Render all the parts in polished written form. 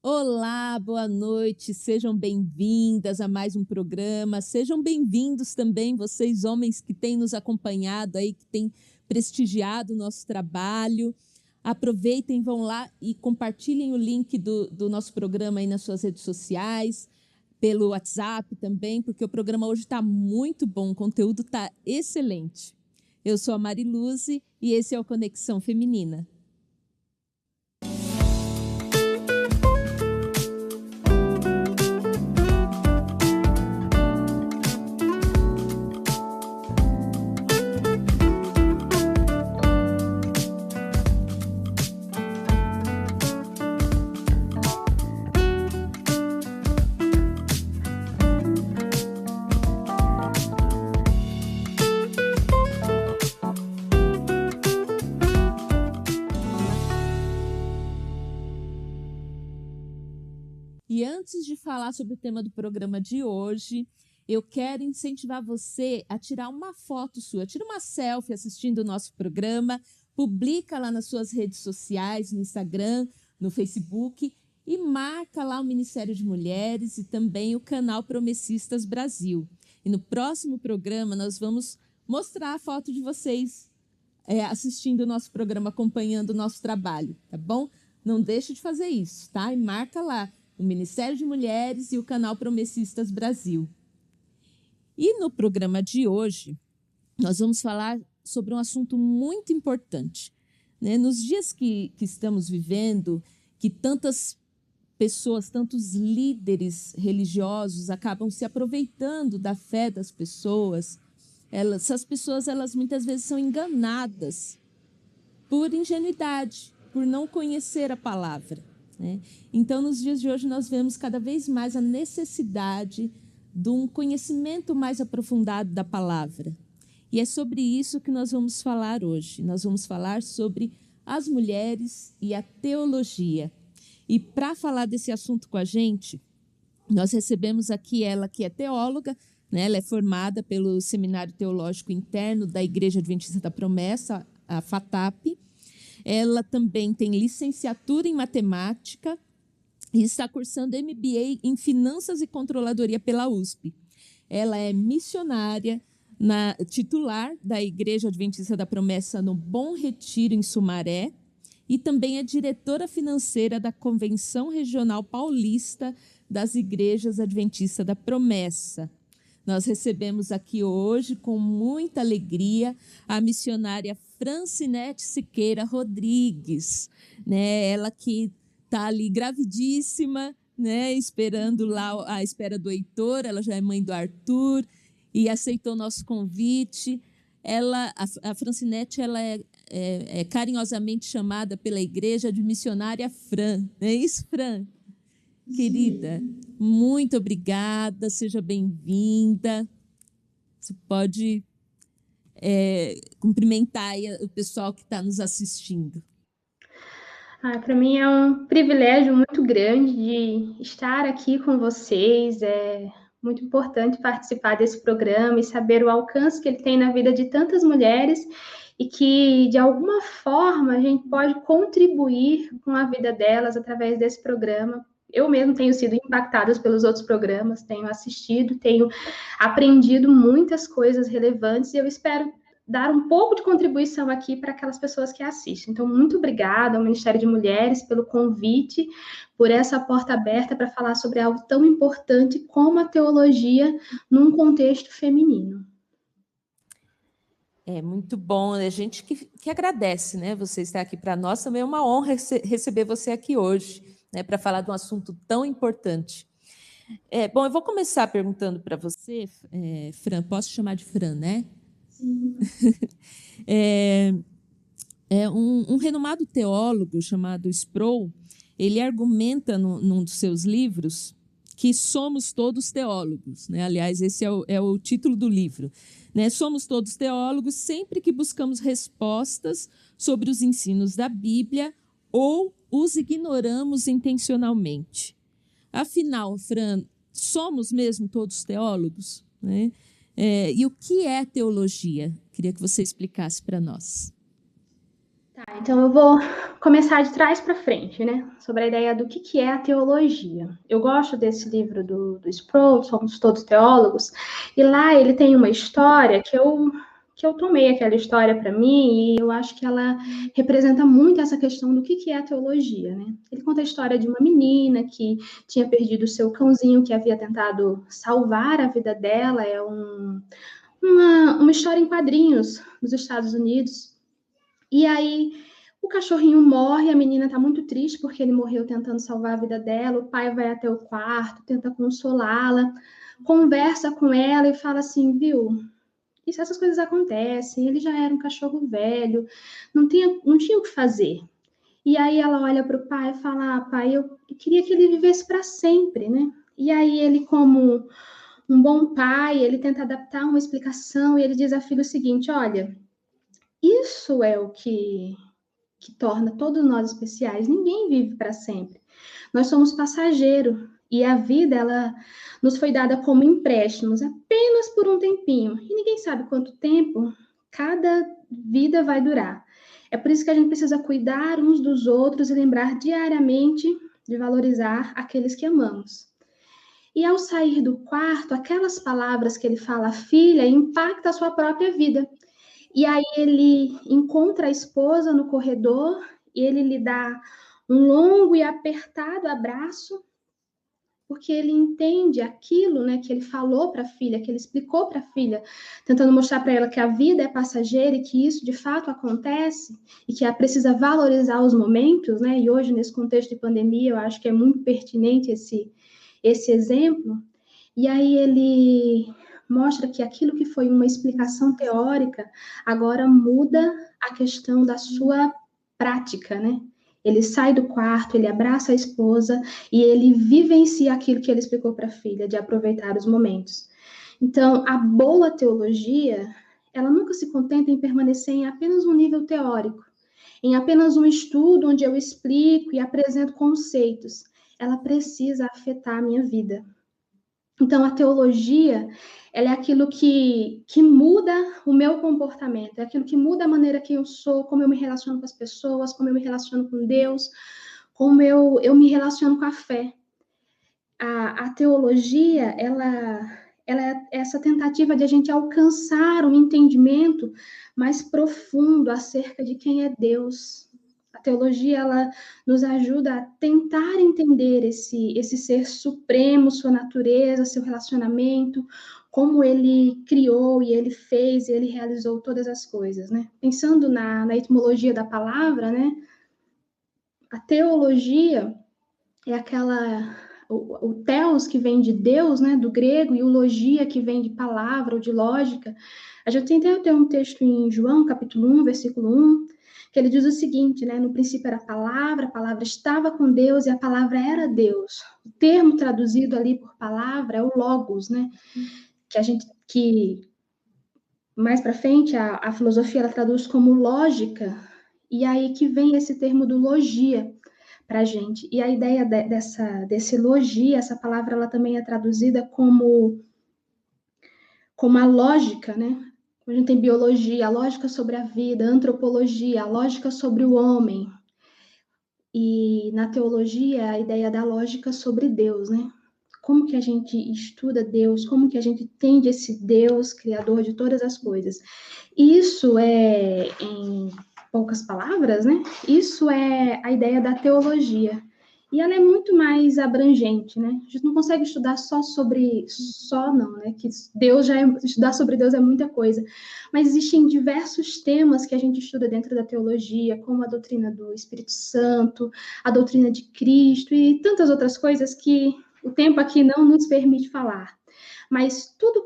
Olá, boa noite, sejam bem-vindas a mais um programa, sejam bem-vindos também vocês homens que têm nos acompanhado aí, que têm prestigiado o nosso trabalho. Aproveitem, vão lá e compartilhem o link do nosso programa aí nas suas redes sociais, pelo WhatsApp também, porque o programa hoje está muito bom, o conteúdo está excelente. Eu sou a Mariluze e esse é o Conexão Feminina. E antes de falar sobre o tema do programa de hoje, eu quero incentivar você a tirar uma foto sua, tira uma selfie assistindo o nosso programa, publica lá nas suas redes sociais, no Instagram, no Facebook, e marca lá o Ministério de Mulheres e também o canal Promessistas Brasil. E no próximo programa nós vamos mostrar a foto de vocês assistindo o nosso programa, acompanhando o nosso trabalho, tá bom? Não deixe de fazer isso, tá? E marca lá o Ministério de Mulheres e o canal Promessistas Brasil. E no programa de hoje, nós vamos falar sobre um assunto muito importante, né? Nos dias que estamos vivendo, que tantas pessoas, tantos líderes religiosos acabam se aproveitando da fé das pessoas, essas pessoas muitas vezes são enganadas por ingenuidade, por não conhecer a palavra, né? Então, nos dias de hoje, nós vemos cada vez mais a necessidade de um conhecimento mais aprofundado da palavra. E é sobre isso que nós vamos falar hoje. Nós vamos falar sobre as mulheres e a teologia. E para falar desse assunto com a gente, nós recebemos aqui ela que é teóloga, né? Ela é formada pelo Seminário Teológico Interno da Igreja Adventista da Promessa, a FATAP. Ela também tem licenciatura em matemática e está cursando MBA em Finanças e Controladoria pela USP. Ela é missionária, titular da Igreja Adventista da Promessa no Bom Retiro, em Sumaré, e também é diretora financeira da Convenção Regional Paulista das Igrejas Adventistas da Promessa. Nós recebemos aqui hoje, com muita alegria, a missionária Francinete Siqueira Rodrigues, né? Ela que está ali gravidíssima, né? Esperando lá à espera do Heitor, ela já é mãe do Arthur e aceitou o nosso convite. A Francinete ela é carinhosamente chamada pela igreja de missionária Fran, não é isso, Fran? Querida, muito obrigada, seja bem-vinda. Você pode cumprimentar aí o pessoal que está nos assistindo. Para mim é um privilégio muito grande de estar aqui com vocês. É muito importante participar desse programa e saber o alcance que ele tem na vida de tantas mulheres e que, de alguma forma, a gente pode contribuir com a vida delas através desse programa. Eu mesmo tenho sido impactada pelos outros programas, tenho assistido, tenho aprendido muitas coisas relevantes e eu espero dar um pouco de contribuição aqui para aquelas pessoas que assistem. Então, muito obrigada ao Ministério de Mulheres pelo convite, por essa porta aberta para falar sobre algo tão importante como a teologia num contexto feminino. É muito bom, a gente que agradece, né? Você estar aqui para nós, também é uma honra receber você aqui hoje, né, para falar de um assunto tão importante. Bom, eu vou começar perguntando para você, Fran, posso chamar de Fran, né? Sim. Um renomado teólogo chamado Sproul, ele argumenta num dos seus livros que somos todos teólogos, né? Aliás, esse é o título do livro, né? Somos todos teólogos sempre que buscamos respostas sobre os ensinos da Bíblia ou os ignoramos intencionalmente. Afinal, Fran, somos mesmo todos teólogos, né? E o que é teologia? Queria que você explicasse para nós. Então eu vou começar de trás para frente, né? Sobre a ideia do que é a teologia. Eu gosto desse livro do Sproul, Somos Todos Teólogos, e lá ele tem uma história que eu tomei aquela história para mim e eu acho que ela representa muito essa questão do que é a teologia, né? Ele conta a história de uma menina que tinha perdido o seu cãozinho, que havia tentado salvar a vida dela. É uma história em quadrinhos nos Estados Unidos. E aí o cachorrinho morre, a menina tá muito triste porque ele morreu tentando salvar a vida dela. O pai vai até o quarto, tenta consolá-la, conversa com ela e fala assim, viu? Essas coisas acontecem, ele já era um cachorro velho, não tinha o que fazer. E aí ela olha para o pai e fala, pai, eu queria que ele vivesse para sempre, né? E aí ele, como um bom pai, ele tenta adaptar uma explicação e ele diz à filha o seguinte, olha, isso é o que torna todos nós especiais. Ninguém vive para sempre. Nós somos passageiros e a vida ela nos foi dada como empréstimos apenas por um tempinho. E ninguém sabe quanto tempo cada vida vai durar. É por isso que a gente precisa cuidar uns dos outros e lembrar diariamente de valorizar aqueles que amamos. E ao sair do quarto, aquelas palavras que ele fala à filha impactam a sua própria vida. E aí ele encontra a esposa no corredor e ele lhe dá um longo e apertado abraço, porque ele entende aquilo, né, que ele falou para a filha, que ele explicou para a filha, tentando mostrar para ela que a vida é passageira e que isso de fato acontece e que ela precisa valorizar os momentos, né? E hoje nesse contexto de pandemia, eu acho que é muito pertinente esse exemplo. E aí ele mostra que aquilo que foi uma explicação teórica agora muda a questão da sua prática, né? Ele sai do quarto, ele abraça a esposa e ele vivencia aquilo que ele explicou para a filha, de aproveitar os momentos. Então, a boa teologia, ela nunca se contenta em permanecer em apenas um nível teórico, em apenas um estudo onde eu explico e apresento conceitos. Ela precisa afetar a minha vida. Então, a teologia, ela é aquilo que muda o meu comportamento, é aquilo que muda a maneira que eu sou, como eu me relaciono com as pessoas, como eu me relaciono com Deus, como eu me relaciono com a fé. A teologia, ela é essa tentativa de a gente alcançar um entendimento mais profundo acerca de quem é Deus. A teologia, ela nos ajuda a tentar entender esse ser supremo, sua natureza, seu relacionamento, como ele criou e ele fez e ele realizou todas as coisas, né? Pensando na etimologia da palavra, né? A teologia é aquela o teos que vem de Deus, né, do grego, e o logia que vem de palavra ou de lógica. A gente tem até um texto em João, capítulo 1, versículo 1, que ele diz o seguinte, né, no princípio era a palavra estava com Deus e a palavra era Deus. O termo traduzido ali por palavra é o logos, né, que mais para frente a filosofia ela traduz como lógica, e aí que vem esse termo do logia, para a gente. E a ideia desse logia, essa palavra, ela também é traduzida como a lógica, né? A gente tem biologia, a lógica sobre a vida, a antropologia, a lógica sobre o homem. E na teologia, a ideia da lógica sobre Deus, né? Como que a gente estuda Deus, como que a gente entende esse Deus, criador de todas as coisas. Isso é, em poucas palavras, né? Isso é a ideia da teologia. E ela é muito mais abrangente, né? A gente não consegue estudar só não, né? Que Deus estudar sobre Deus é muita coisa. Mas existem diversos temas que a gente estuda dentro da teologia, como a doutrina do Espírito Santo, a doutrina de Cristo e tantas outras coisas que o tempo aqui não nos permite falar. Mas tudo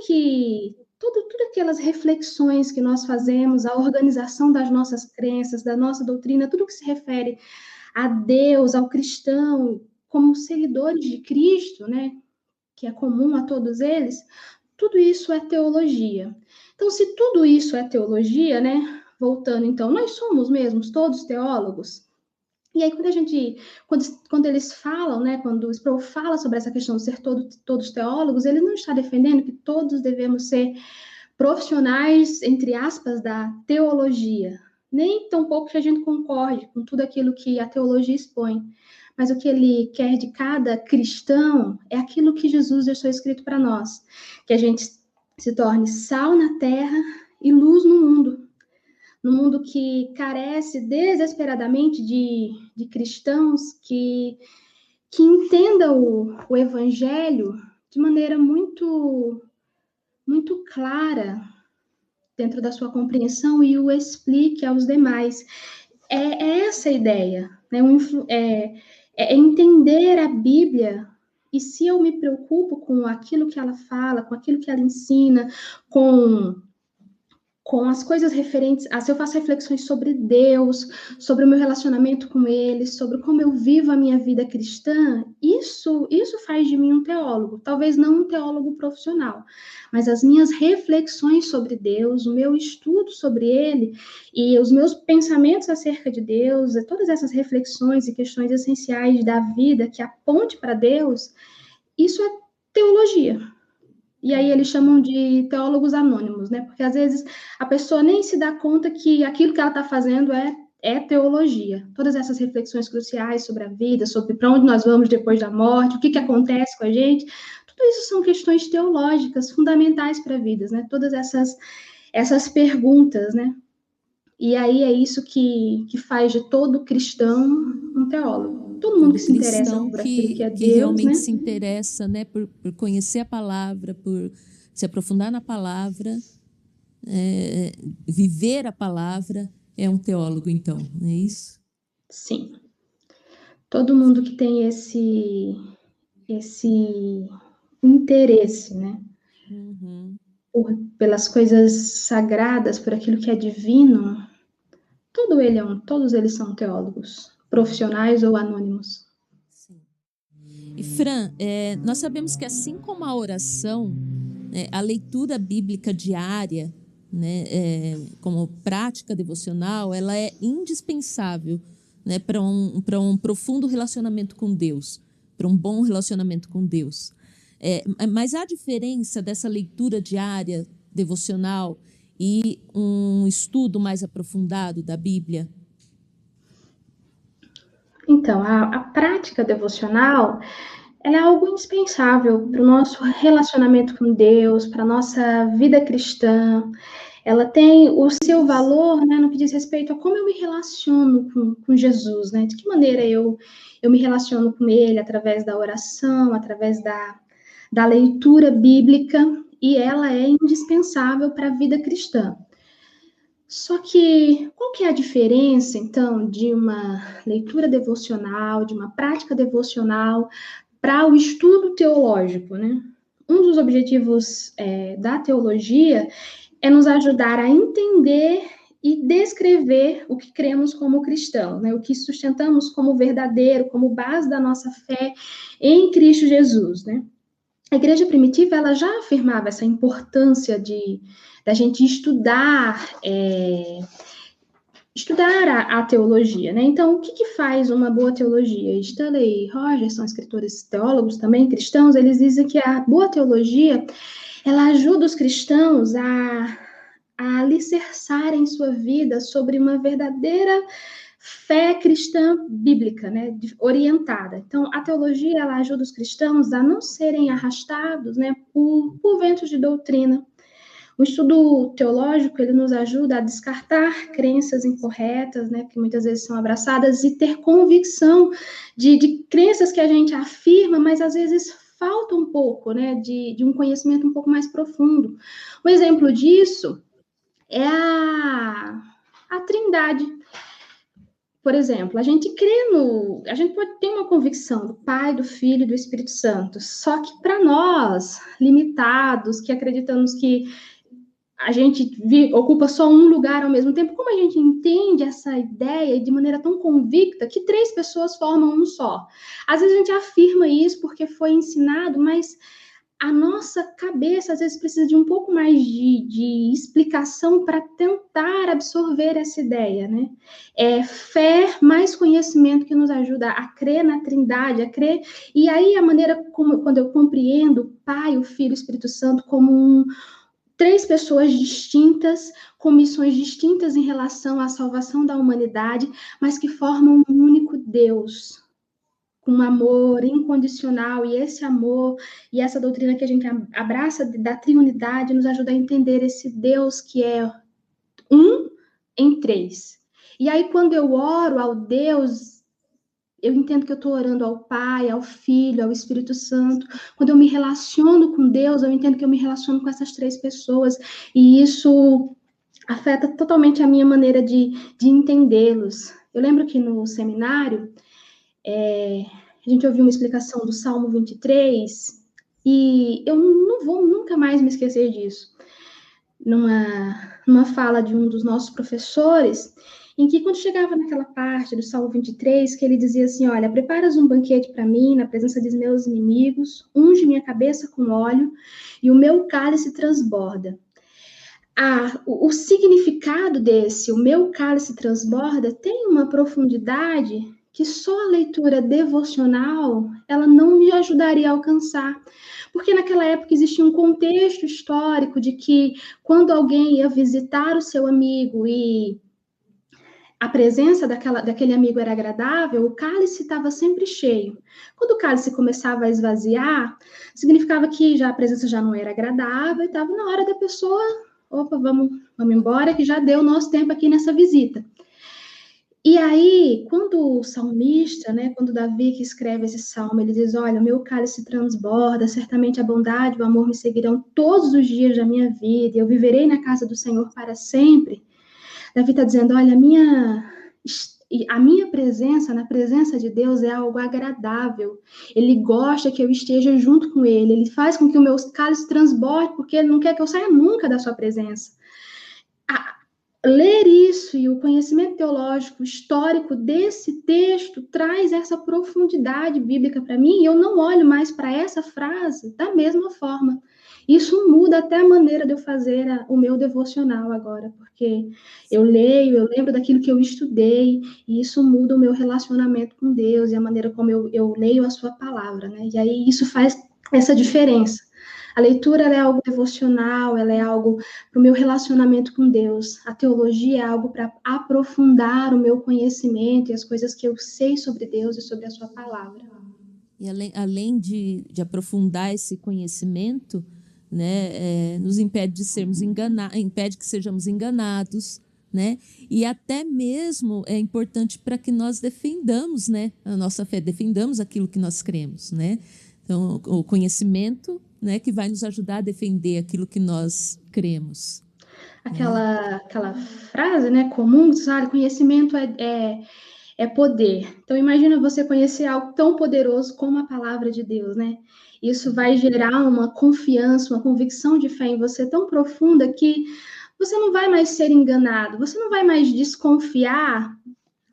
aquelas reflexões que nós fazemos, a organização das nossas crenças, da nossa doutrina, tudo que se refere a Deus, ao cristão, como seguidores de Cristo, né, que é comum a todos eles, tudo isso é teologia. Então, se tudo isso é teologia, né, voltando então, nós somos mesmos todos teólogos? E aí, quando eles falam, né, quando o Sproul fala sobre essa questão de ser todos teólogos, ele não está defendendo que todos devemos ser profissionais, entre aspas, da teologia. nem tampouco que a gente concorde com tudo aquilo que a teologia expõe. Mas o que ele quer de cada cristão é aquilo que Jesus deixou escrito para nós, que a gente se torne sal na terra e luz no mundo. No mundo que carece desesperadamente de cristãos que entendam o evangelho de maneira muito, muito clara dentro da sua compreensão e o explique aos demais. É essa a ideia, né? É entender a Bíblia, e se eu me preocupo com aquilo que ela fala, com aquilo que ela ensina, com as coisas referentes a se eu faço reflexões sobre Deus, sobre o meu relacionamento com Ele, sobre como eu vivo a minha vida cristã, isso faz de mim um teólogo. Talvez não um teólogo profissional, mas as minhas reflexões sobre Deus, o meu estudo sobre Ele e os meus pensamentos acerca de Deus, todas essas reflexões e questões essenciais da vida que aponte para Deus, isso é teologia. E aí eles chamam de teólogos anônimos, né? Porque às vezes a pessoa nem se dá conta que aquilo que ela está fazendo é teologia. Todas essas reflexões cruciais sobre a vida, sobre para onde nós vamos depois da morte, o que acontece com a gente, tudo isso são questões teológicas fundamentais para a vida, né? Todas essas perguntas, né? E aí é isso que faz de todo cristão um teólogo. Todo mundo que se interessa por aquilo que é Deus, realmente, né? se interessa, né, por conhecer a palavra, por se aprofundar na palavra, viver a palavra, é um teólogo, então, não é isso? Sim. Todo mundo que tem esse interesse, né? Uhum. Pelas coisas sagradas, por aquilo que é divino, todos eles são teólogos, profissionais ou anônimos. Sim. E Fran, nós sabemos que assim como a oração, a leitura bíblica diária, né, como prática devocional, ela é indispensável, né, para um profundo relacionamento com Deus, para um bom relacionamento com Deus. Mas há diferença dessa leitura diária devocional e um estudo mais aprofundado da Bíblia? Então, a prática devocional, ela é algo indispensável para o nosso relacionamento com Deus, para a nossa vida cristã. Ela tem o seu valor, né, no que diz respeito a como eu me relaciono com Jesus, né? De que maneira eu me relaciono com Ele através da oração, através da leitura bíblica, e ela é indispensável para a vida cristã. Só que qual que é a diferença, então, de uma leitura devocional, de uma prática devocional para o estudo teológico, né? Um dos objetivos da teologia é nos ajudar a entender e descrever o que cremos como cristãos, né? O que sustentamos como verdadeiro, como base da nossa fé em Cristo Jesus, né? A igreja primitiva, ela já afirmava essa importância da gente estudar a teologia, né? Então, o que faz uma boa teologia? Stanley e Rogers são escritores teólogos também, cristãos, eles dizem que a boa teologia, ela ajuda os cristãos a alicerçarem sua vida sobre uma verdadeira fé cristã bíblica, né, orientada. Então, a teologia, ela ajuda os cristãos a não serem arrastados, né, por ventos de doutrina. O estudo teológico, ele nos ajuda a descartar crenças incorretas, né, que muitas vezes são abraçadas, e ter convicção de crenças que a gente afirma, mas às vezes falta um pouco, né, de um conhecimento um pouco mais profundo. Um exemplo disso é a Trindade. Por exemplo, a gente pode ter uma convicção do Pai, do Filho e do Espírito Santo, só que para nós, limitados, que acreditamos que a gente ocupa só um lugar ao mesmo tempo, como a gente entende essa ideia de maneira tão convicta que 3 pessoas formam um só? Às vezes a gente afirma isso porque foi ensinado, mas a nossa cabeça às vezes precisa de um pouco mais de explicação para tentar absorver essa ideia, né? É fé mais conhecimento que nos ajuda a crer na Trindade, a crer. E aí a maneira como, quando eu compreendo o Pai, o Filho e o Espírito Santo como três pessoas distintas, com missões distintas em relação à salvação da humanidade, mas que formam um único Deus, com um amor incondicional, e esse amor e essa doutrina que a gente abraça da triunidade nos ajuda a entender esse Deus que é um em três. E aí, quando eu oro ao Deus, eu entendo que eu estou orando ao Pai, ao Filho, ao Espírito Santo. Quando eu me relaciono com Deus, eu entendo que eu me relaciono com essas três pessoas, e isso afeta totalmente a minha maneira de entendê-los. Eu lembro que no seminário, a gente ouviu uma explicação do Salmo 23, e eu não vou nunca mais me esquecer disso. Numa fala de um dos nossos professores, em que quando chegava naquela parte do Salmo 23, que ele dizia assim, olha, preparas um banquete para mim, na presença dos meus inimigos, unge minha cabeça com óleo, e o meu cálice transborda. O significado desse, o meu cálice transborda, tem uma profundidade que só a leitura devocional, ela não me ajudaria a alcançar. Porque naquela época existia um contexto histórico de que quando alguém ia visitar o seu amigo e a presença daquele amigo era agradável, o cálice estava sempre cheio. Quando o cálice começava a esvaziar, significava que a presença já não era agradável e estava na hora da pessoa, opa, vamos embora, que já deu o nosso tempo aqui nessa visita. E aí, quando o salmista, quando Davi que escreve esse salmo, ele diz, olha, o meu cálice transborda, certamente a bondade e o amor me seguirão todos os dias da minha vida, e eu viverei na casa do Senhor para sempre. Davi está dizendo, olha, a minha presença, na presença de Deus, é algo agradável. Ele gosta que eu esteja junto com ele, ele faz com que o meu cálice transborde, porque ele não quer que eu saia nunca da sua presença. Ler isso e o conhecimento teológico histórico desse texto traz essa profundidade bíblica para mim, e eu não olho mais para essa frase da mesma forma. Isso muda até a maneira de eu fazer o meu devocional agora, porque eu leio, eu lembro daquilo que eu estudei, e isso muda o meu relacionamento com Deus e a maneira como eu leio a sua palavra, né? E aí isso faz essa diferença. A leitura ela é algo devocional, ela é algo para o meu relacionamento com Deus. A teologia é algo para aprofundar o meu conhecimento e as coisas que eu sei sobre Deus e sobre a sua palavra. E além de aprofundar esse conhecimento, nos impede de sermos impede que sejamos enganados, e até mesmo é importante para que nós defendamos, a nossa fé, defendamos aquilo que nós cremos, Então, o conhecimento, que vai nos ajudar a defender aquilo que nós cremos. Aquela frase, comum, sabe? Conhecimento é poder. Então, imagina você conhecer algo tão poderoso como a palavra de Deus, Isso vai gerar uma confiança, uma convicção de fé em você tão profunda que você não vai mais ser enganado, você não vai mais desconfiar,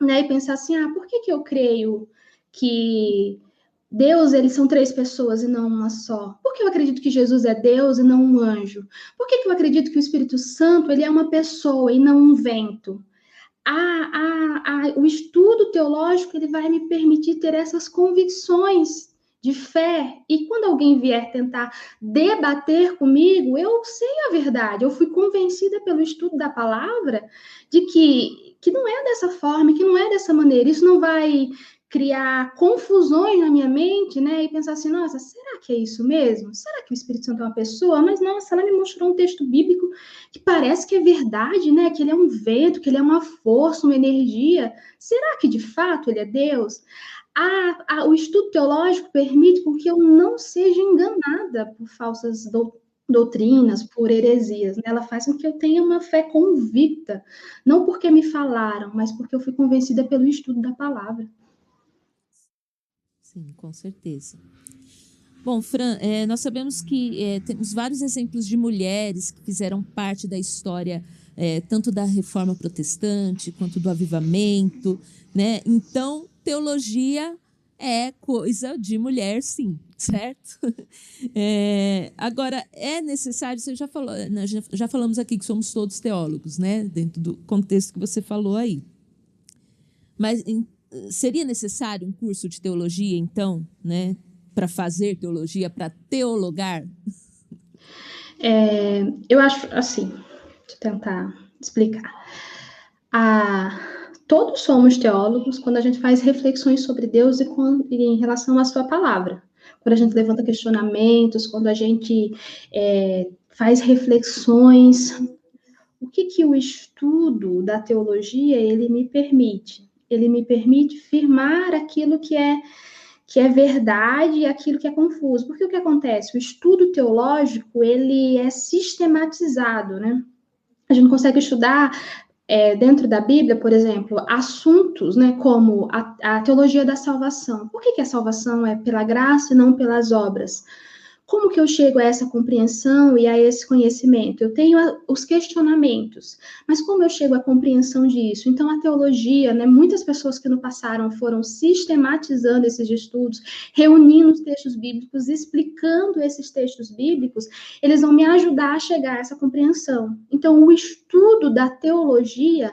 e pensar assim, por que eu creio que Deus, eles são três pessoas e não uma só? Por que eu acredito que Jesus é Deus e não um anjo? Por que eu acredito que o Espírito Santo, ele é uma pessoa e não um vento? O estudo teológico, ele vai me permitir ter essas convicções de fé, e quando alguém vier tentar debater comigo, eu sei a verdade, eu fui convencida pelo estudo da palavra de que não é dessa forma, que não é dessa maneira, isso não vai criar confusões na minha mente, e pensar assim, nossa, será que é isso mesmo? Será que o Espírito Santo é uma pessoa? Mas, nossa, ela me mostrou um texto bíblico que parece que é verdade, que ele é um vento, que ele é uma força, uma energia. Será que, de fato, ele é Deus? O estudo teológico permite com que eu não seja enganada por falsas doutrinas, por heresias. Ela faz com que eu tenha uma fé convicta, não porque me falaram, mas porque eu fui convencida pelo estudo da palavra. Sim, com certeza. Bom, Fran, nós sabemos que temos vários exemplos de mulheres que fizeram parte da história, tanto da Reforma Protestante quanto do Avivamento, Então, teologia é coisa de mulher, sim, certo? Agora, é necessário, você já falou, já falamos aqui que somos todos teólogos, dentro do contexto que você falou aí. Mas seria necessário um curso de teologia, então, para fazer teologia, para teologar? Eu acho assim, deixa eu tentar explicar. Todos somos teólogos quando a gente faz reflexões sobre Deus e em relação à sua palavra. Quando a gente levanta questionamentos, quando a gente faz reflexões. O que o estudo da teologia ele me permite? Ele me permite firmar aquilo que é verdade e aquilo que é confuso. Porque o que acontece? O estudo teológico ele é sistematizado, né? A gente consegue estudar dentro da Bíblia, por exemplo, assuntos, né, como a teologia da salvação. Por que a salvação é pela graça e não pelas obras? Como que eu chego a essa compreensão e a esse conhecimento? Eu tenho os questionamentos, mas como eu chego à compreensão disso? Então, a teologia, né, muitas pessoas que no passado foram sistematizando esses estudos, reunindo os textos bíblicos, explicando esses textos bíblicos, eles vão me ajudar a chegar a essa compreensão. Então, o estudo da teologia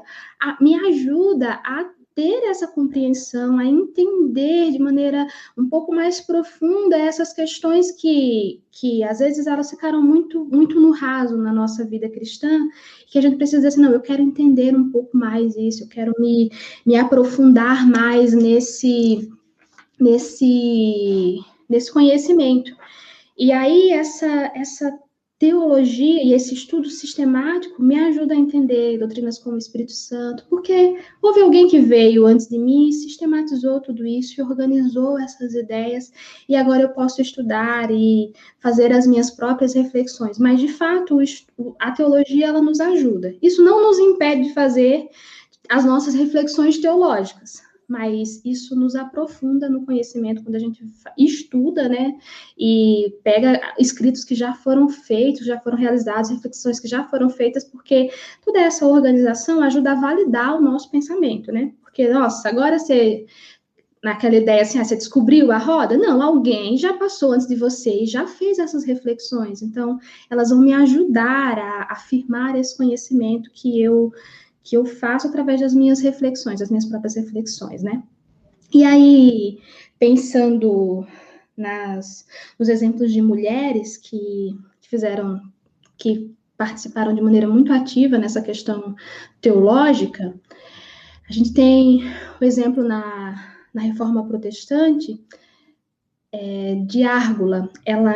me ajuda a ter essa compreensão, a entender de maneira um pouco mais profunda essas questões que às vezes elas ficaram muito, muito no raso na nossa vida cristã, que a gente precisa dizer assim, não, eu quero entender um pouco mais isso, eu quero me aprofundar mais nesse conhecimento. E aí essa teologia e esse estudo sistemático me ajuda a entender doutrinas como o Espírito Santo, porque houve alguém que veio antes de mim e sistematizou tudo isso e organizou essas ideias, e agora eu posso estudar e fazer as minhas próprias reflexões. Mas, de fato, a teologia ela nos ajuda. Isso não nos impede de fazer as nossas reflexões teológicas, mas isso nos aprofunda no conhecimento quando a gente estuda, né, e pega escritos que já foram feitos, já foram realizados, reflexões que já foram feitas, porque toda essa organização ajuda a validar o nosso pensamento, né, porque, nossa, agora você, naquela ideia assim, você descobriu a roda? Não, alguém já passou antes de você e já fez essas reflexões, então elas vão me ajudar a afirmar esse conhecimento que eu faço através das minhas reflexões, das minhas próprias reflexões, né? E aí, pensando nos exemplos de mulheres que participaram de maneira muito ativa nessa questão teológica, a gente tem o exemplo na Reforma Protestante de Árgula. Ela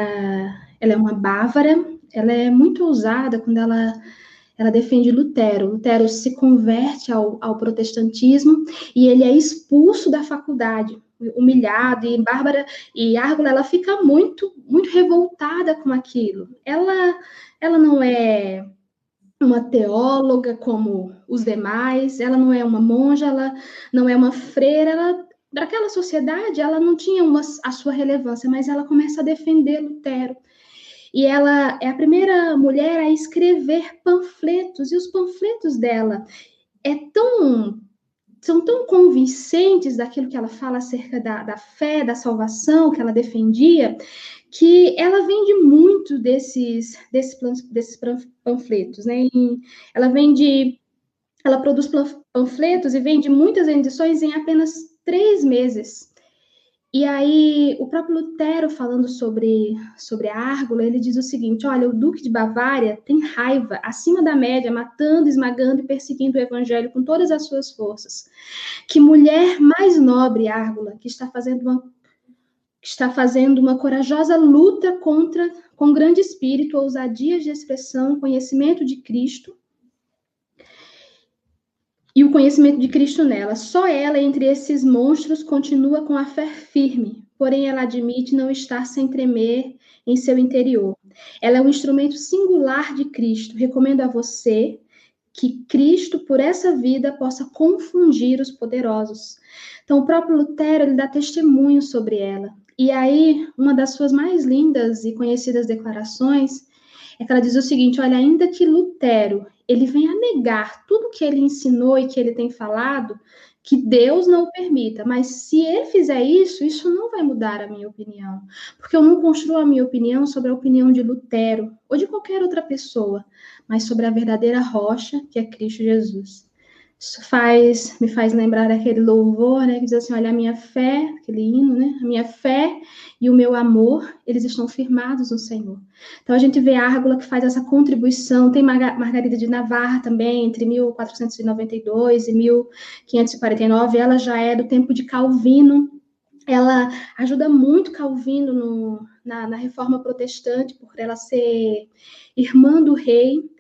é uma bávara, ela é muito ousada quando ela defende Lutero. Lutero se converte ao protestantismo e ele é expulso da faculdade, humilhado, e Árgula ela fica muito, muito revoltada com aquilo. Ela não é uma teóloga como os demais, ela não é uma monja, ela não é uma freira, daquela sociedade ela não tinha a sua relevância, mas ela começa a defender Lutero. E ela é a primeira mulher a escrever panfletos, e os panfletos dela são tão convincentes daquilo que ela fala acerca da fé, da salvação que ela defendia, que ela vende muito desses panfletos, né? Ela produz panfletos e vende muitas edições em apenas 3 meses. E aí, o próprio Lutero, falando sobre a Árgula, ele diz o seguinte, olha, o Duque de Bavária tem raiva, acima da média, matando, esmagando e perseguindo o evangelho com todas as suas forças. Que mulher mais nobre, Árgula, que está fazendo uma corajosa luta com grande espírito, ousadia de expressão, conhecimento de Cristo, e o conhecimento de Cristo nela. Só ela, entre esses monstros, continua com a fé firme, porém ela admite não estar sem tremer em seu interior. Ela é um instrumento singular de Cristo. Recomendo a você que Cristo, por essa vida, possa confundir os poderosos. Então, o próprio Lutero, ele dá testemunho sobre ela. E aí, uma das suas mais lindas e conhecidas declarações é que ela diz o seguinte, olha, ainda que Lutero, ele venha negar tudo que ele ensinou e que ele tem falado, que Deus não o permita, mas se ele fizer isso, isso não vai mudar a minha opinião, porque eu não construo a minha opinião sobre a opinião de Lutero ou de qualquer outra pessoa, mas sobre a verdadeira rocha, que é Cristo Jesus. Isso me faz lembrar aquele louvor, né, que diz assim, olha, a minha fé, aquele hino, né, a minha fé e o meu amor, eles estão firmados no Senhor. Então, a gente vê a Árgula que faz essa contribuição, tem Margarida de Navarra também, entre 1492 e 1549, ela já é do tempo de Calvino, ela ajuda muito Calvino na Reforma Protestante, por ela ser irmã do rei.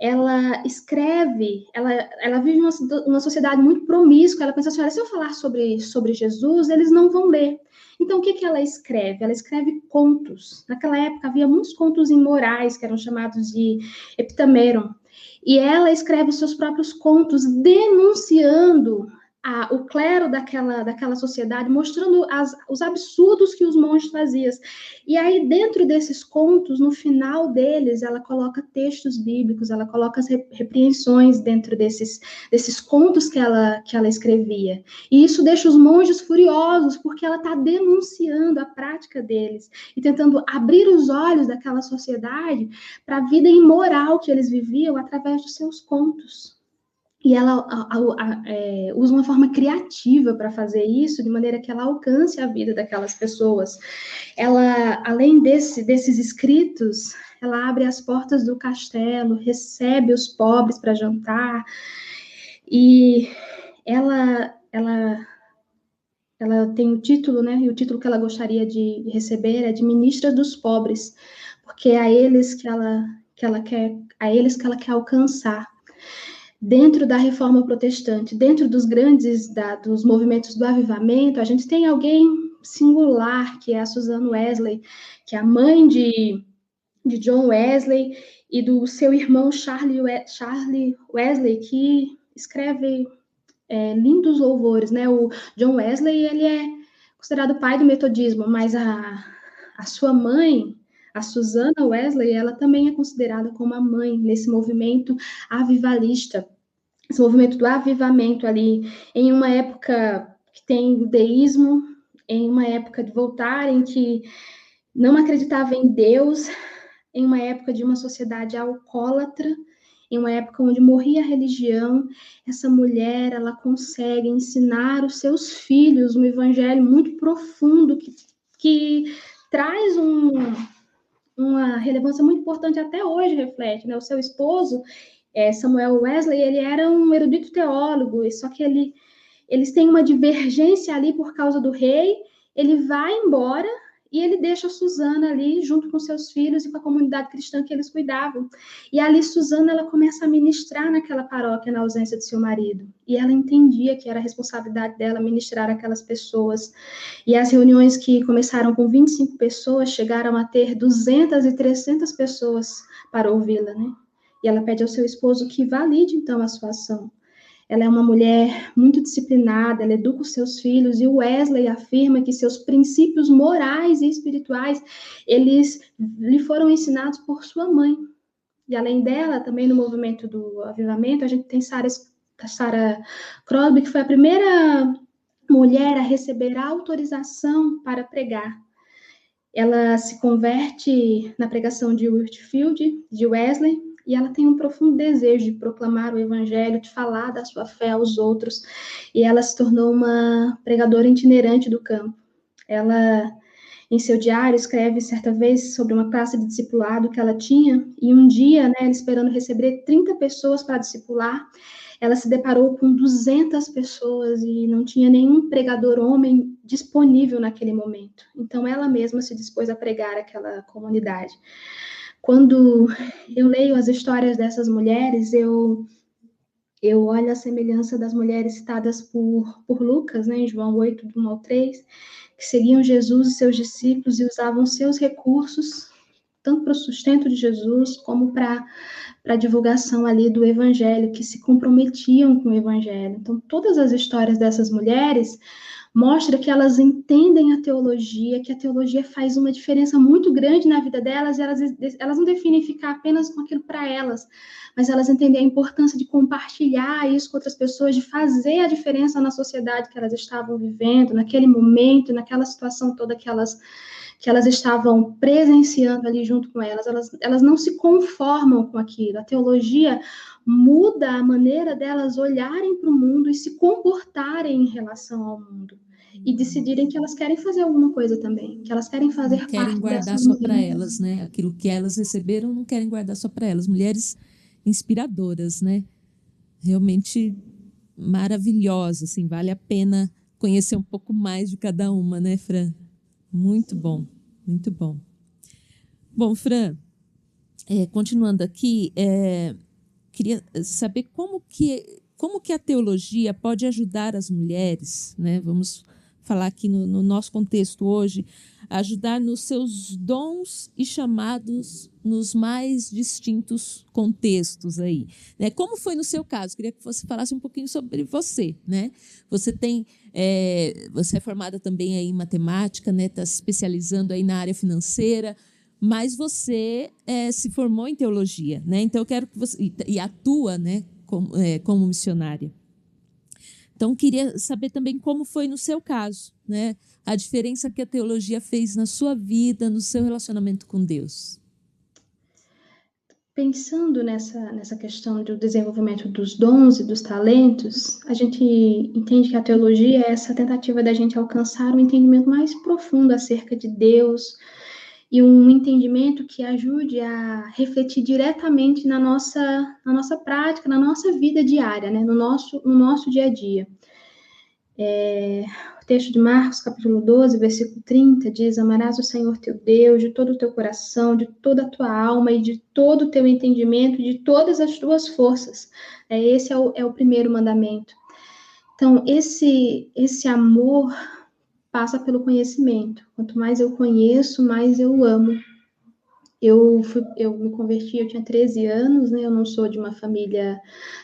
Ela escreve, ela vive uma sociedade muito promíscua, ela pensa assim, olha, se eu falar sobre Jesus, eles não vão ler. Então, o que ela escreve? Ela escreve contos. Naquela época, havia muitos contos imorais, que eram chamados de heptameron, e ela escreve os seus próprios contos, denunciando o clero daquela sociedade, mostrando os absurdos que os monges faziam. E aí, dentro desses contos, no final deles, ela coloca textos bíblicos, ela coloca as repreensões dentro desses contos que ela escrevia. E isso deixa os monges furiosos, porque ela está denunciando a prática deles e tentando abrir os olhos daquela sociedade para a vida imoral que eles viviam através dos seus contos. E ela usa uma forma criativa para fazer isso, de maneira que ela alcance a vida daquelas pessoas. Ela, além desses escritos, ela abre as portas do castelo, recebe os pobres para jantar, e ela tem o título, né? E o título que ela gostaria de receber é de ministra dos pobres, porque é a eles que ela quer alcançar. Dentro da Reforma Protestante, dentro dos dos movimentos do avivamento, a gente tem alguém singular, que é a Susan Wesley, que é a mãe de John Wesley e do seu irmão Charlie Wesley, que escreve lindos louvores, né? O John Wesley, ele é considerado o pai do metodismo, mas a sua mãe, a Susana Wesley, ela também é considerada como a mãe nesse movimento avivalista, esse movimento do avivamento ali, em uma época que tem o deísmo, em uma época de voltar, em que não acreditava em Deus, em uma época de uma sociedade alcoólatra, em uma época onde morria a religião, essa mulher, ela consegue ensinar os seus filhos um evangelho muito profundo, que traz uma relevância muito importante até hoje, reflete, né? O seu esposo, Samuel Wesley, ele era um erudito teólogo, só que eles têm uma divergência ali por causa do rei, ele vai embora e ele deixa a Susana ali junto com seus filhos e com a comunidade cristã que eles cuidavam. E ali Susana, ela começa a ministrar naquela paróquia na ausência de seu marido. E ela entendia que era a responsabilidade dela ministrar aquelas pessoas. E as reuniões que começaram com 25 pessoas chegaram a ter 200 e 300 pessoas para ouvi-la, né? E ela pede ao seu esposo que valide, então, a sua ação. Ela é uma mulher muito disciplinada, ela educa os seus filhos, e o Wesley afirma que seus princípios morais e espirituais, eles lhe foram ensinados por sua mãe. E além dela, também no movimento do avivamento, a gente tem Sarah Crosby, que foi a primeira mulher a receber a autorização para pregar. Ela se converte na pregação de Whitefield, de Wesley, e ela tem um profundo desejo de proclamar o evangelho, de falar da sua fé aos outros, e ela se tornou uma pregadora itinerante do campo. Ela, em seu diário, escreve certa vez sobre uma classe de discipulado que ela tinha, e um dia, né, ela esperando receber 30 pessoas para discipular, ela se deparou com 200 pessoas e não tinha nenhum pregador homem disponível naquele momento. Então, ela mesma se dispôs a pregar aquela comunidade. Quando eu leio as histórias dessas mulheres, eu olho a semelhança das mulheres citadas por Lucas, né, em João 8, do 1 ao 3, que seguiam Jesus e seus discípulos e usavam seus recursos, tanto para o sustento de Jesus, como para a divulgação ali do evangelho, que se comprometiam com o evangelho. Então, todas as histórias dessas mulheres mostra que elas entendem a teologia, que a teologia faz uma diferença muito grande na vida delas, e elas não definem ficar apenas com aquilo para elas, mas elas entendem a importância de compartilhar isso com outras pessoas, de fazer a diferença na sociedade que elas estavam vivendo, naquele momento, naquela situação toda que elas estavam presenciando ali junto com elas não se conformam com aquilo. A teologia muda a maneira delas olharem para o mundo e se comportarem em relação ao mundo. E decidirem que elas querem fazer alguma coisa também, que elas querem fazer Não querem parte dessa guardar só para mudança. elas, né? Aquilo que elas receberam, não querem guardar só para elas. Mulheres inspiradoras, né? Realmente maravilhosas, assim, vale a pena conhecer um pouco mais de cada uma, né, Fran? Muito bom, muito bom. Bom, Fran, continuando aqui, queria saber como que a teologia pode ajudar as mulheres, né? Vamos falar aqui no nosso contexto hoje, ajudar nos seus dons e chamados nos mais distintos contextos aí, né? Como foi no seu caso? Queria que você falasse um pouquinho sobre você, né? Você é formada também aí em matemática, né? Está se especializando aí na área financeira, mas você se formou em teologia, né? Então eu quero que você e atua, né, como missionária. Então queria saber também como foi no seu caso, né? A diferença que a teologia fez na sua vida, no seu relacionamento com Deus. Pensando nessa questão do desenvolvimento dos dons e dos talentos, a gente entende que a teologia é essa tentativa da gente alcançar um entendimento mais profundo acerca de Deus, e um entendimento que ajude a refletir diretamente na nossa prática, na nossa vida diária, né? no nosso dia a dia. O texto de Marcos, capítulo 12, versículo 30, diz: amarás o Senhor teu Deus de todo o teu coração, de toda a tua alma e de todo o teu entendimento, de todas as tuas forças. Esse é o primeiro mandamento. Então, esse amor passa pelo conhecimento. Quanto mais eu conheço, mais eu amo. Eu me converti, eu tinha 13 anos, né? Eu não sou de uma família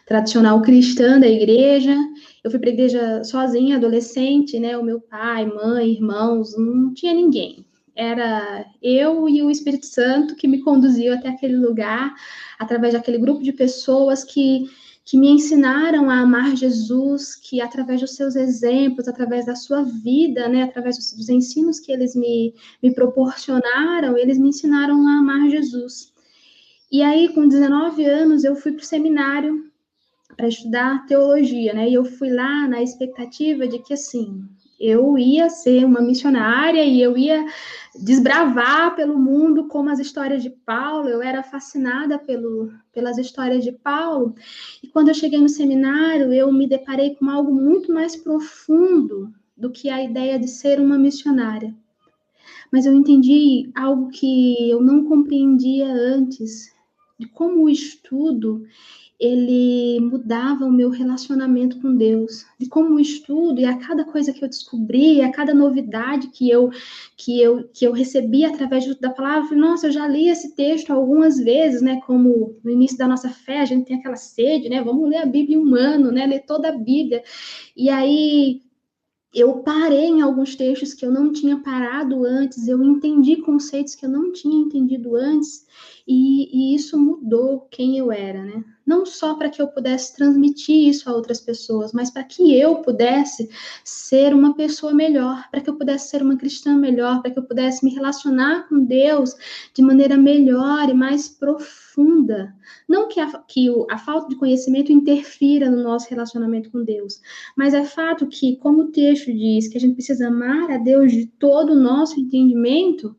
tradicional cristã da igreja. Eu fui para a igreja sozinha, adolescente, né? O meu pai, mãe, irmãos, não tinha ninguém. Era eu e o Espírito Santo que me conduziu até aquele lugar, através daquele grupo de pessoas que me ensinaram a amar Jesus, que através dos seus exemplos, através da sua vida, né, através dos ensinos que eles me proporcionaram, eles me ensinaram a amar Jesus. E aí, com 19 anos, eu fui para o seminário para estudar teologia, né? E eu fui lá na expectativa de que, assim, eu ia ser uma missionária e eu ia desbravar pelo mundo como as histórias de Paulo. Eu era fascinada pelas histórias de Paulo. E quando eu cheguei no seminário, eu me deparei com algo muito mais profundo do que a ideia de ser uma missionária. Mas eu entendi algo que eu não compreendia antes, de como o estudo ele mudava o meu relacionamento com Deus, de como o estudo e a cada coisa que eu descobri, a cada novidade que eu recebi através da palavra, nossa, eu já li esse texto algumas vezes, né, como no início da nossa fé, a gente tem aquela sede, né, vamos ler a Bíblia em um ano, né, ler toda a Bíblia, e aí eu parei em alguns textos que eu não tinha parado antes, eu entendi conceitos que eu não tinha entendido antes, e isso mudou quem eu era, né? Não só para que eu pudesse transmitir isso a outras pessoas, mas para que eu pudesse ser uma pessoa melhor, para que eu pudesse ser uma cristã melhor, para que eu pudesse me relacionar com Deus de maneira melhor e mais profunda. Não que a falta de conhecimento interfira no nosso relacionamento com Deus, mas é fato que, como o texto diz, que a gente precisa amar a Deus de todo o nosso entendimento,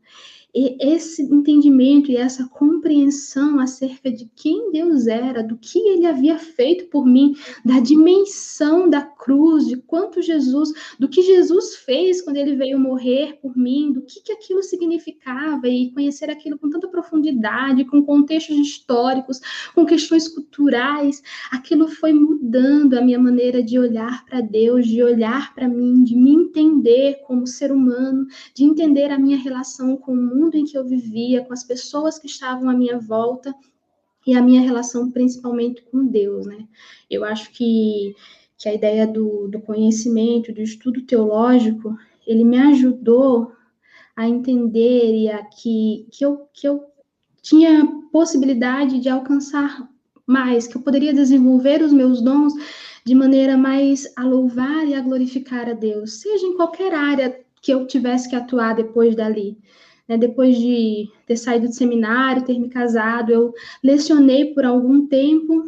e esse entendimento e essa compreensão acerca de quem Deus era, do que ele havia feito por mim, da dimensão da cruz, de quanto Jesus, do que Jesus fez quando ele veio morrer por mim, do que aquilo significava, e conhecer aquilo com tanta profundidade, com contextos históricos, com questões culturais, aquilo foi mudando a minha maneira de olhar para Deus, de olhar para mim, de me entender como ser humano, de entender a minha relação com o mundo em que eu vivia, com as pessoas que estavam à minha volta, e a minha relação principalmente com Deus, né? Eu acho que que a ideia do conhecimento, do estudo teológico, ele me ajudou a entender e que eu tinha possibilidade de alcançar mais, que eu poderia desenvolver os meus dons de maneira mais a louvar e a glorificar a Deus, seja em qualquer área que eu tivesse que atuar depois dali. Depois de ter saído do seminário, ter me casado, eu lecionei por algum tempo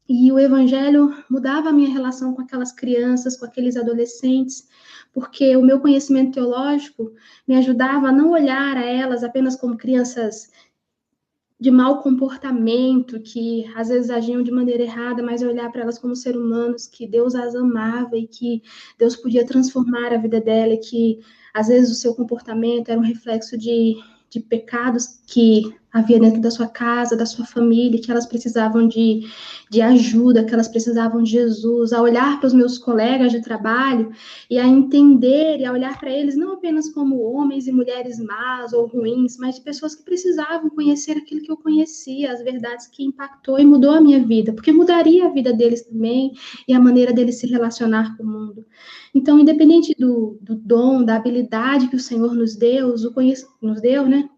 e o evangelho mudava a minha relação com aquelas crianças, com aqueles adolescentes, porque o meu conhecimento teológico me ajudava a não olhar a elas apenas como crianças de mau comportamento, que às vezes agiam de maneira errada, mas olhar para elas como seres humanos, que Deus as amava e que Deus podia transformar a vida dela, e que às vezes o seu comportamento era um reflexo de pecados que havia dentro da sua casa, da sua família, que elas precisavam de ajuda, que elas precisavam de Jesus, a olhar para os meus colegas de trabalho e a entender e a olhar para eles não apenas como homens e mulheres más ou ruins, mas de pessoas que precisavam conhecer aquilo que eu conhecia, as verdades que impactou e mudou a minha vida, porque mudaria a vida deles também e a maneira deles se relacionar com o mundo. Então, independente do dom, da habilidade que o Senhor nos deu, o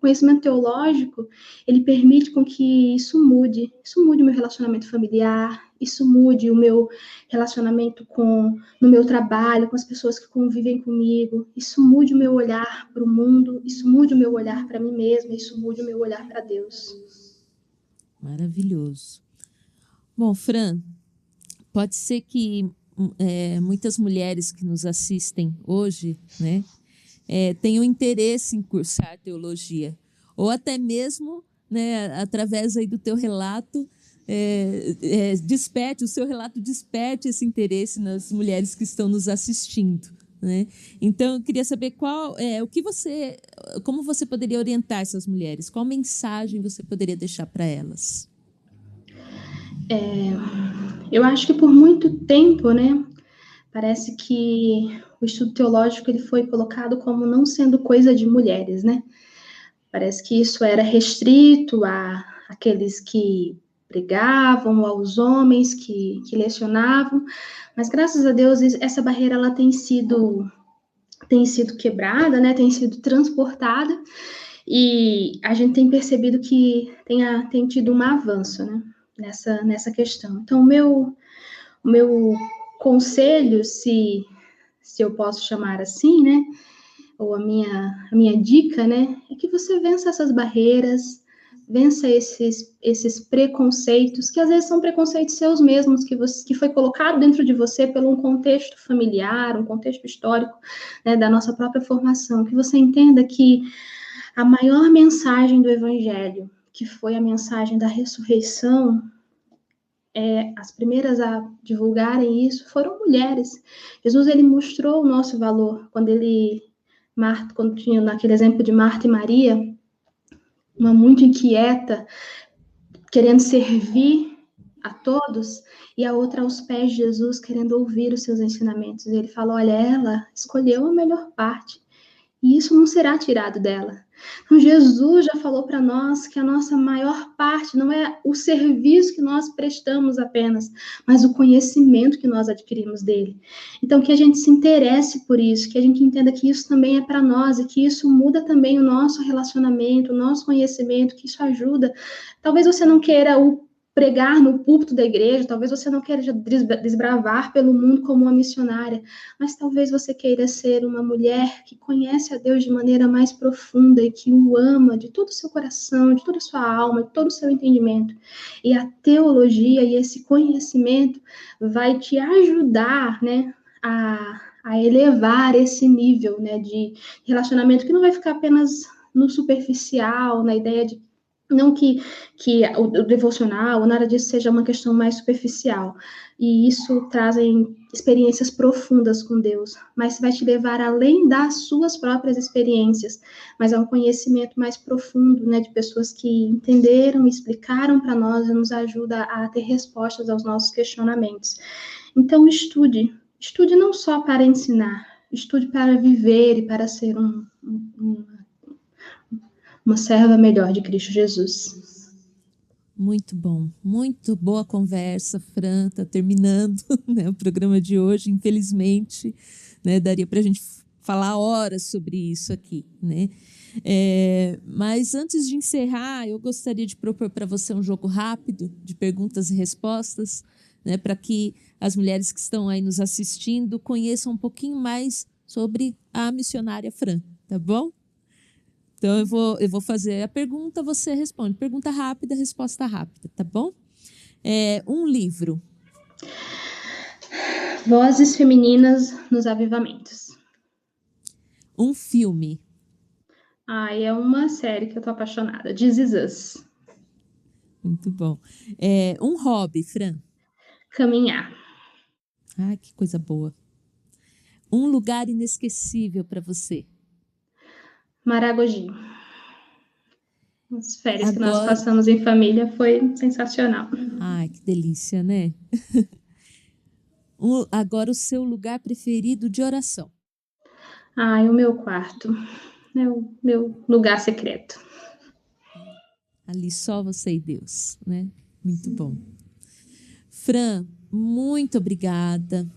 conhecimento teológico, ele permite com que isso mude o meu relacionamento familiar, isso mude o meu relacionamento no meu trabalho, com as pessoas que convivem comigo, isso mude o meu olhar para o mundo, isso mude o meu olhar para mim mesma, isso mude o meu olhar para Deus. Maravilhoso. Bom, Fran, pode ser que muitas mulheres que nos assistem hoje, né, tenham interesse em cursar teologia, ou até mesmo, né, através aí do teu relato, o seu relato desperte esse interesse nas mulheres que estão nos assistindo, né? Então, eu queria saber como você poderia orientar essas mulheres, qual mensagem você poderia deixar para elas? Eu acho que por muito tempo, né, parece que o estudo teológico ele foi colocado como não sendo coisa de mulheres, né? Parece que isso era restrito àqueles que pregavam, aos homens que lecionavam, mas graças a Deus essa barreira ela tem sido quebrada, né? Tem sido transportada, e a gente tem percebido que tem tido um avanço, né? Nessa questão. Então, o meu conselho, se eu posso chamar assim, né? Ou a minha dica, né? É que você vença essas barreiras, vença esses preconceitos, que às vezes são preconceitos seus mesmos, que foi colocado dentro de você pelo um contexto familiar, um contexto histórico, né, da nossa própria formação. Que você entenda que a maior mensagem do Evangelho, que foi a mensagem da ressurreição, as primeiras a divulgarem isso foram mulheres. Jesus, ele mostrou o nosso valor quando tinha naquele exemplo de Marta e Maria, uma muito inquieta, querendo servir a todos, e a outra aos pés de Jesus, querendo ouvir os seus ensinamentos. E ele falou, olha, ela escolheu a melhor parte, e isso não será tirado dela. Então, Jesus já falou para nós que a nossa maior parte não é o serviço que nós prestamos apenas, mas o conhecimento que nós adquirimos dele. Então, que a gente se interesse por isso, que a gente entenda que isso também é para nós e que isso muda também o nosso relacionamento, o nosso conhecimento, que isso ajuda. Talvez você não queira pregar no púlpito da igreja, talvez você não queira desbravar pelo mundo como uma missionária, mas talvez você queira ser uma mulher que conhece a Deus de maneira mais profunda e que o ama de todo o seu coração, de toda a sua alma, de todo o seu entendimento. E a teologia e esse conhecimento vai te ajudar, né, a elevar esse nível, né, de relacionamento que não vai ficar apenas no superficial, na ideia de não que o devocional ou nada disso seja uma questão mais superficial. E isso trazem experiências profundas com Deus, mas vai te levar além das suas próprias experiências, mas a um conhecimento mais profundo, né, de pessoas que entenderam e explicaram para nós e nos ajuda a ter respostas aos nossos questionamentos. Então, estude não só para ensinar, estude para viver e para ser uma serva melhor de Cristo Jesus. muito bom. Muito boa conversa, Fran. Está terminando, né, o programa de hoje, infelizmente. Né, daria para a gente falar horas sobre isso aqui. Né? Mas antes de encerrar, eu gostaria de propor para você um jogo rápido de perguntas e respostas, né, para que as mulheres que estão aí nos assistindo conheçam um pouquinho mais sobre a missionária Fran, tá bom? Então, eu vou fazer a pergunta, você responde. Pergunta rápida, resposta rápida, tá bom? Um livro. Vozes femininas nos avivamentos. Um filme. É uma série que eu tô apaixonada. This Is Us. Muito bom. Um hobby, Fran. Caminhar. Ah, que coisa boa. Um lugar inesquecível para você. Maragogi. As férias que nós Agora... passamos em família foi sensacional. Ai, que delícia, né? Agora o seu lugar preferido de oração. O meu quarto. É o meu lugar secreto. Ali só você e Deus, né? Muito bom. Fran, muito obrigada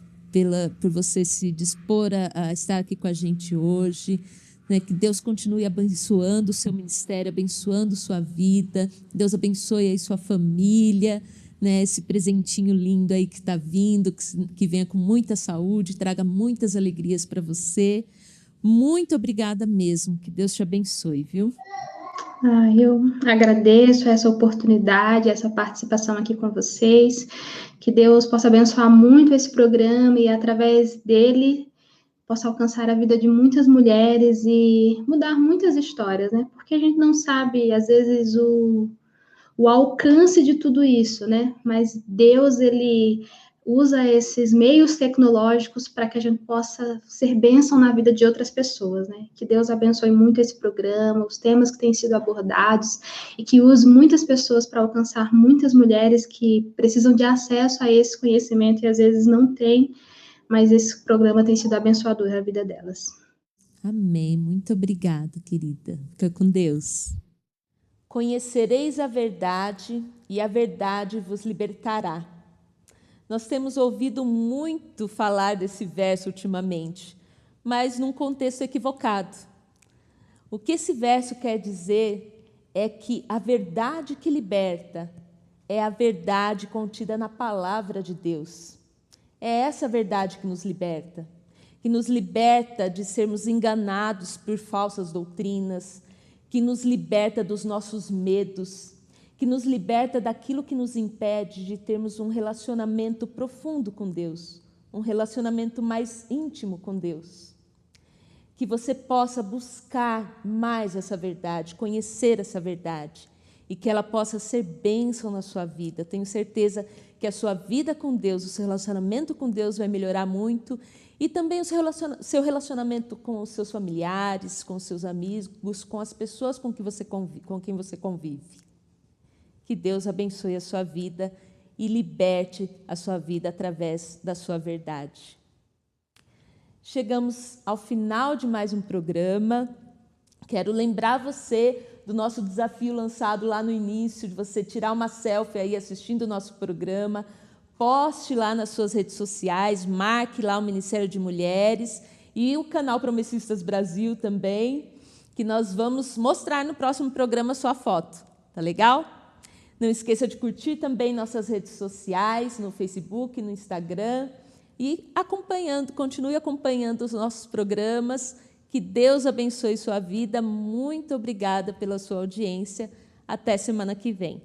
por você se dispor a estar aqui com a gente hoje. Né? Que Deus continue abençoando o seu ministério, abençoando sua vida. Deus abençoe aí sua família, né? Esse presentinho lindo aí que está vindo, que venha com muita saúde, traga muitas alegrias para você. Muito obrigada mesmo. Que Deus te abençoe, viu? Eu agradeço essa oportunidade, essa participação aqui com vocês. Que Deus possa abençoar muito esse programa e, através dele, possa alcançar a vida de muitas mulheres e mudar muitas histórias, né? Porque a gente não sabe, às vezes, o alcance de tudo isso, né? Mas Deus, ele usa esses meios tecnológicos para que a gente possa ser bênção na vida de outras pessoas, né? Que Deus abençoe muito esse programa, os temas que têm sido abordados e que use muitas pessoas para alcançar muitas mulheres que precisam de acesso a esse conhecimento e às vezes não têm, mas esse programa tem sido abençoador na vida delas. Amém. Muito obrigada, querida. Fica com Deus. Conhecereis a verdade e a verdade vos libertará. Nós temos ouvido muito falar desse verso ultimamente, mas num contexto equivocado. O que esse verso quer dizer é que a verdade que liberta é a verdade contida na palavra de Deus. É essa verdade que nos liberta de sermos enganados por falsas doutrinas, que nos liberta dos nossos medos, que nos liberta daquilo que nos impede de termos um relacionamento profundo com Deus, um relacionamento mais íntimo com Deus. Que você possa buscar mais essa verdade, conhecer essa verdade, e que ela possa ser bênção na sua vida. Tenho certeza que a sua vida com Deus, o seu relacionamento com Deus vai melhorar muito, e também o seu relacionamento com os seus familiares, com os seus amigos, com as pessoas com quem você convive. Que Deus abençoe a sua vida e liberte a sua vida através da sua verdade. Chegamos ao final de mais um programa. Quero lembrar você do nosso desafio lançado lá no início, de você tirar uma selfie aí assistindo o nosso programa. Poste lá nas suas redes sociais, marque lá o Ministério de Mulheres e o canal Promessistas Brasil também, que nós vamos mostrar no próximo programa sua foto. Tá legal? Não esqueça de curtir também nossas redes sociais, no Facebook, no Instagram, e continue acompanhando os nossos programas. Que Deus abençoe sua vida. Muito obrigada pela sua audiência. Até semana que vem.